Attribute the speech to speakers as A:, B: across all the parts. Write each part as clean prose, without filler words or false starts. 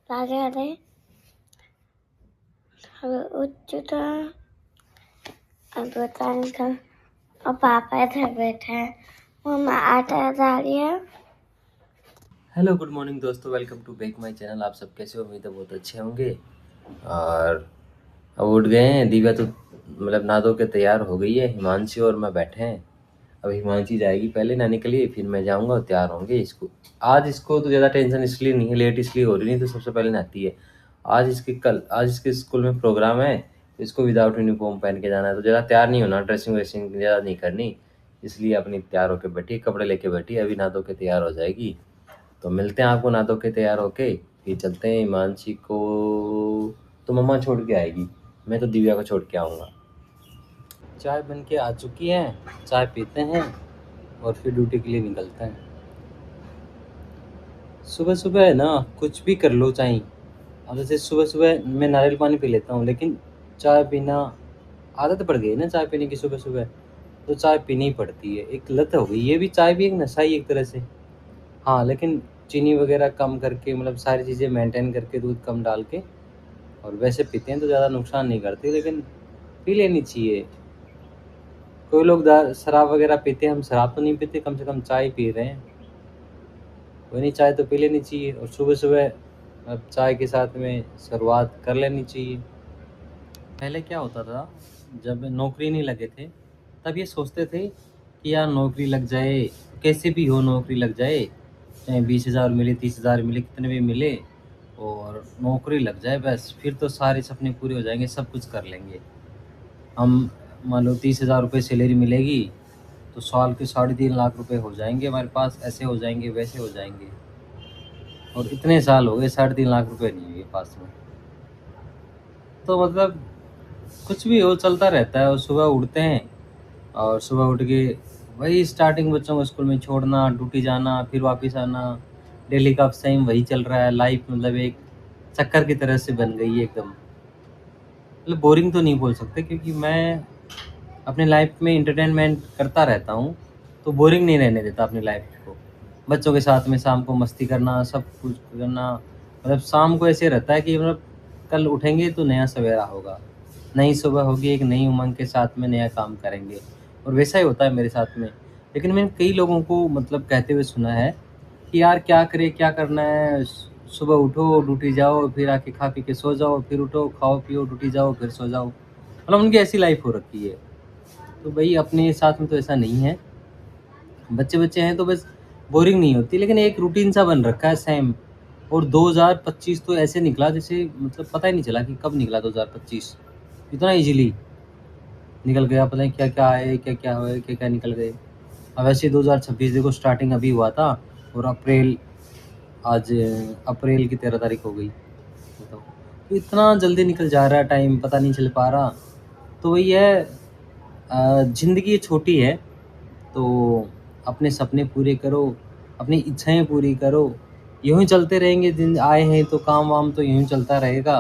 A: राधे राधे। उच्चता अब बताने का और पापा इधर बैठे हैं, मम्मा आटा डाल रही है।
B: हेलो गुड मॉर्निंग दोस्तों, welcome to back my channel. आप सब कैसे हो? उम्मीद है बहुत अच्छे होंगे। और अब उठ गए हैं। दिव्या तो मतलब नहा धो के तैयार हो गई है। हिमांशी और मैं बैठे हैं। अब हिमांशी जाएगी पहले नहाने के लिए, फिर मैं जाऊंगा और तैयार होंगे। आज इसको तो ज़्यादा टेंशन इसलिए नहीं है, लेट इसलिए हो रही नहीं तो सबसे पहले नहाती है। आज इसके स्कूल में प्रोग्राम है, तो इसको विदाउट यूनिफॉर्म पहन के जाना है, तो ज़्यादा तैयार नहीं होना, ड्रेसिंग वेसिंग ज़्यादा नहीं करनी, इसलिए अपनी तैयार होकर बैठी, कपड़े लेके बैठी। अभी नहा धो के तैयार हो जाएगी। तो मिलते हैं आपको नहा धो के तैयार होके, फिर चलते हैं। हिमांशी को तो मम्मा छोड़ के आएगी, मैं तो दिव्या को छोड़ के आऊँगा। चाय बन के आ चुकी है, चाय पीते हैं और फिर ड्यूटी के लिए निकलते हैं। सुबह सुबह है ना, कुछ भी कर लो चाहे। अब जैसे सुबह सुबह मैं नारियल पानी पी लेता हूँ, लेकिन चाय पीना आदत पड़ गई है ना चाय पीने की सुबह सुबह, तो चाय पीनी ही पड़ती है। एक लत हो गई, ये भी चाय भी एक नशा ही एक तरह से। हाँ, लेकिन चीनी वगैरह कम करके, मतलब सारी चीज़ें मेंटेन करके, दूध कम डाल के, और वैसे पीते हैं तो ज़्यादा नुकसान नहीं करती, लेकिन पी लेनी चाहिए। कोई लोग शराब वगैरह पीते हैं, हम शराब तो नहीं पीते, कम से कम चाय पी रहे हैं। कोई नहीं, चाय तो पी लेनी चाहिए, और सुबह सुबह अब चाय के साथ में शुरुआत कर लेनी चाहिए। पहले क्या होता था, जब नौकरी नहीं लगे थे तब ये सोचते थे कि यार नौकरी लग जाए, कैसे भी हो नौकरी लग जाए, चाहे 20,000 मिले, 30,000 मिले, कितने भी मिले, और नौकरी लग जाए बस, फिर तो सारे सपने पूरे हो जाएंगे, सब कुछ कर लेंगे हम। मान लो 30,000 रुपये सैलरी मिलेगी तो साल के 3.5 लाख रुपए हो जाएंगे हमारे पास, ऐसे हो जाएंगे वैसे हो जाएंगे। और इतने साल हो गए 3.5 लाख रुपए नहीं हुए पास में। तो मतलब कुछ भी हो, चलता रहता है। और सुबह उठते हैं, और सुबह उठ के वही स्टार्टिंग, बच्चों को स्कूल में छोड़ना, ड्यूटी जाना, फिर वापस आना, डेली का सेम वही चल रहा है। लाइफ मतलब एक चक्कर की तरह से बन गई है एकदम। मतलब बोरिंग तो नहीं बोल सकते, क्योंकि मैं अपनी लाइफ में इंटरटेनमेंट करता रहता हूँ, तो बोरिंग नहीं रहने देता अपनी लाइफ को। बच्चों के साथ में शाम को मस्ती करना, सब कुछ करना, मतलब शाम को ऐसे रहता है कि मतलब कल उठेंगे तो नया सवेरा होगा, नई सुबह होगी, एक नई उमंग के साथ में नया काम करेंगे। और वैसा ही होता है मेरे साथ में। लेकिन मैंने कई लोगों को मतलब कहते हुए सुना है कि यार क्या करे, क्या करना है, सुबह उठो ड्यूटी जाओ, फिर आके खा पी के सो जाओ, फिर उठो खाओ पियो ड्यूटी जाओ फिर सो जाओ। मतलब उनकी ऐसी लाइफ हो रखी है। तो भाई अपने साथ में तो ऐसा नहीं है। बच्चे बच्चे हैं तो बस बोरिंग नहीं होती, लेकिन एक रूटीन सा बन रखा है सेम। और 2025 तो ऐसे निकला जैसे मतलब पता ही नहीं चला कि कब निकला 2025, इतना इजीली निकल गया। पता नहीं क्या क्या आए, क्या क्या हुए, क्या क्या निकल गए। अब वैसे 2026 देखो स्टार्टिंग अभी हुआ था, और आज अप्रैल की 13 तारीख हो गई। बताओ, तो इतना जल्दी निकल जा रहा है टाइम, पता नहीं चल पा रहा। तो वही है, ज़िंदगी छोटी है, तो अपने सपने पूरे करो, अपनी इच्छाएं पूरी करो। यूँ ही चलते रहेंगे, दिन आए हैं तो काम वाम तो यूँ ही चलता रहेगा।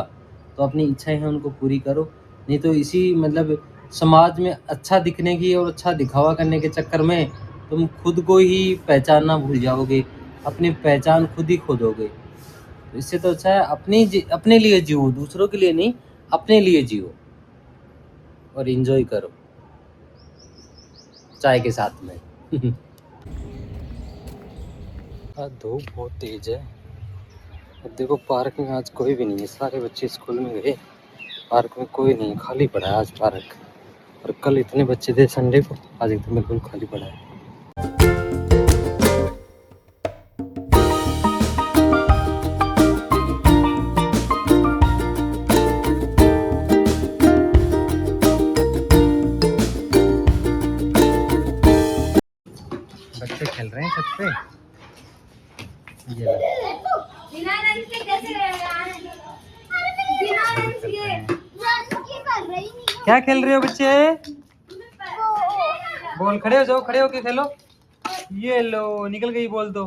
B: तो अपनी इच्छाएं हैं उनको पूरी करो, नहीं तो इसी मतलब समाज में अच्छा दिखने की और अच्छा दिखावा करने के चक्कर में तुम खुद को ही पहचानना भूल जाओगे, अपनी पहचान खुद ही खो दोगे। तो इससे तो अच्छा है अपने लिए जियो, दूसरों के लिए नहीं, अपने लिए जियो और एंजॉय करो चाय के साथ में। आज धूप बहुत तेज है। अब देखो पार्क में आज कोई भी नहीं है, सारे बच्चे स्कूल में गए, पार्क में कोई नहीं, खाली पड़ा है आज पार्क। और कल इतने बच्चे थे संडे को, आज एकदम बिल्कुल खाली पड़ा है। बच्चे खेल रहे हैं छत पे। ये क्या खेल रहे हो बच्चे? बॉल, खड़े हो जाओ, खड़े होके खेलो। ये लो, निकल गई बॉल तो।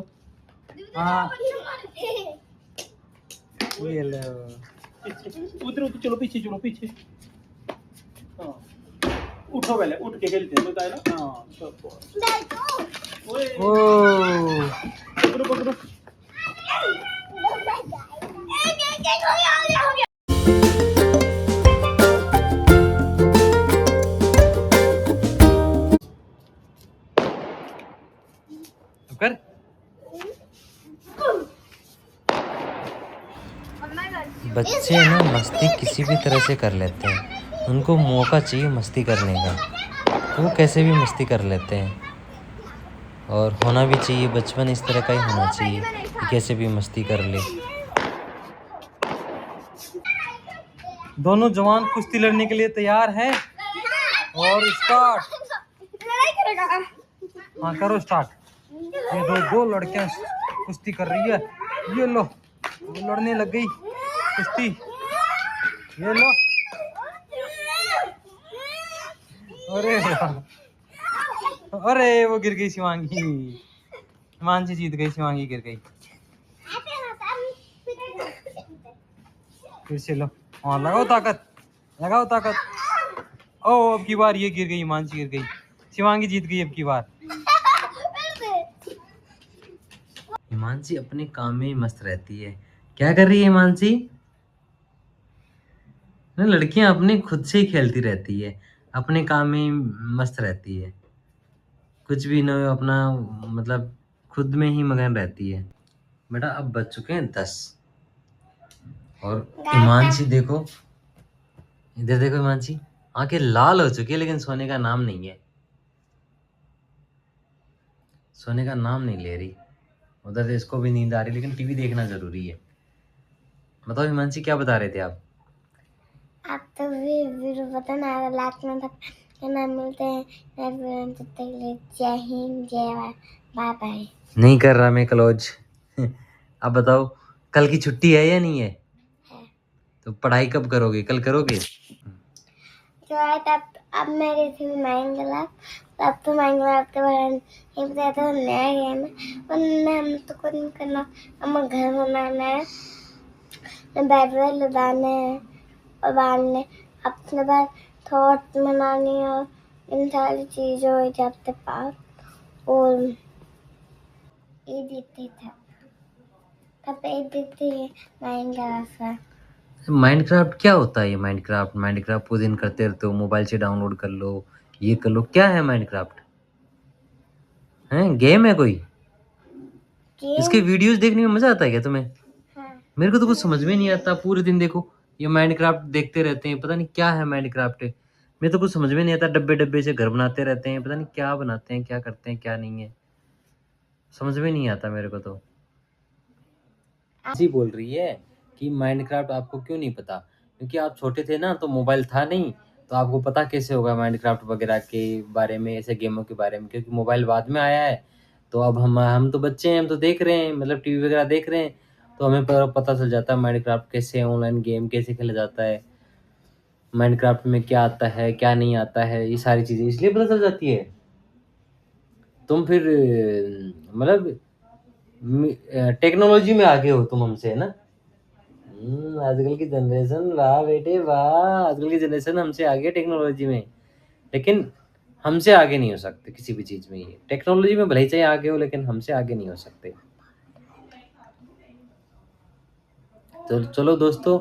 B: हाँ, ये लो।
C: उधर उधर चलो, पीछे चलो, पीछे। हाँ, उठो पहले, उठ के खेलते हैं, बताया ना। हाँ,
B: ओ
C: पकड़ो पकड़ो।
B: कर बच्चे ना मस्ती किसी भी तरह से कर लेते हैं, उनको मौका चाहिए मस्ती करने का, तो वो कैसे भी मस्ती कर लेते हैं। और होना भी चाहिए, बचपन इस तरह का ही होना चाहिए कि कैसे भी मस्ती कर ले। दोनों जवान कुश्ती लड़ने के लिए तैयार हैं और स्टार्ट। हाँ करो स्टार्ट। ये दो लड़कियां कुश्ती कर रही है, ये लो वो लड़ने लग गई कुश्ती, ये लो। अरे वो गिर गई शिवांगी, मानसी जीत गई, शिवांगी गिर गई। फिर से लो, हाँ लगाओ ताकत, लगाओ ताकत। ओ अब की बार ये गिर गई, मानसी गिर गई, शिवांगी जीत गई अब की बार। हिमांशी अपने काम में ही मस्त रहती है। क्या कर रही है हिमांशी? लड़कियां अपने खुद से ही खेलती रहती है, अपने काम में ही मस्त रहती है, कुछ भी न अपना मतलब खुद में ही मगन रहती है। बेटा अब बज चुके हैं 10 और हिमांशी देखो, इधर देखो हिमांशी, आंखें लाल हो चुकी है लेकिन सोने का नाम नहीं है, सोने का नाम नहीं ले रही। उधर से इसको भी नींद आ रही लेकिन टीवी देखना जरूरी है। बताओ हिमांशी क्या बता रहे थे आप?
A: आप तो भी वीडियो बताना, लास्ट में बताना, मिलते हैं तब तक के लिए जय हिंद, जय बाय बाय। नहीं
B: कर रहा मैं क्लोज। अब बताओ कल की छुट्टी है या नहीं है? तो पढ़ाई कब करोगे, कल करोगे?
A: जो है तब अब मेरी थी माइनक्राफ्ट, अब तो माइनक्राफ्ट के बारे में ये बताया था, नया गेम है और हम तो कुछ नहीं करना, हमें घर बनाना है, बैटरी लगाना है और बांधने अपने पास थॉट बनानी है और इन सारी चीज़ों हो जाते पास। और ये देखते थे तब ये देखते हैं माइनक्राफ्ट।
B: माइनक्राफ्ट क्या होता है? ये माइनक्राफ्ट पूरे दिन करते रहते हो, मोबाइल से डाउनलोड कर लो, ये कर लो, क्या है माइनक्राफ्ट? है गेम है कोई? इसके वीडियोस देखने में मजा आता है क्या तुम्हें?
A: हाँ।
B: मेरे को तो कुछ समझ में नहीं आता, पूरे दिन देखो ये माइनक्राफ्ट देखते रहते हैं, पता नहीं क्या है माइनक्राफ्ट। मेरे तो कुछ समझ में नहीं आता, डब्बे डब्बे से घर बनाते रहते हैं, पता नहीं क्या बनाते हैं, क्या करते हैं, क्या नहीं है, समझ में नहीं आता मेरे को तो। ऐसी बोल रही है कि माइनक्राफ्ट आपको क्यों नहीं पता, क्योंकि आप छोटे थे ना तो मोबाइल था नहीं, तो आपको पता कैसे होगा माइनक्राफ्ट वगैरह के बारे में, ऐसे गेमों के बारे में, क्योंकि मोबाइल बाद में आया है। तो अब हम तो बच्चे हैं, हम तो देख रहे हैं, मतलब टीवी वगैरह देख रहे हैं, तो हमें पता चल जाता है माइनक्राफ्ट कैसे, ऑनलाइन गेम कैसे खेला जाता है, माइनक्राफ्ट में क्या आता है क्या नहीं आता है, ये सारी चीज़ें इसलिए पता चल जाती है। तुम फिर मतलब टेक्नोलॉजी में आगे हो तुम हमसे, है ना? आजकल की जनरेशन, वाह बेटे वाह, आजकल की जनरेशन हमसे आगे टेक्नोलॉजी में, लेकिन हमसे आगे नहीं हो सकते किसी भी चीज में। ये टेक्नोलॉजी में भले ही चाहे आगे हो लेकिन हमसे आगे नहीं हो सकते। तो चलो दोस्तों,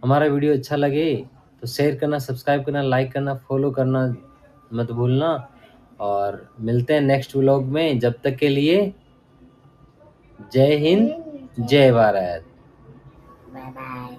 B: हमारा वीडियो अच्छा लगे तो शेयर करना, सब्सक्राइब करना, लाइक करना, फॉलो करना मत भूलना, और मिलते हैं नेक्स्ट व्लॉग में। जब तक के लिए जय हिंद, जय भारत,
A: बाय बाय।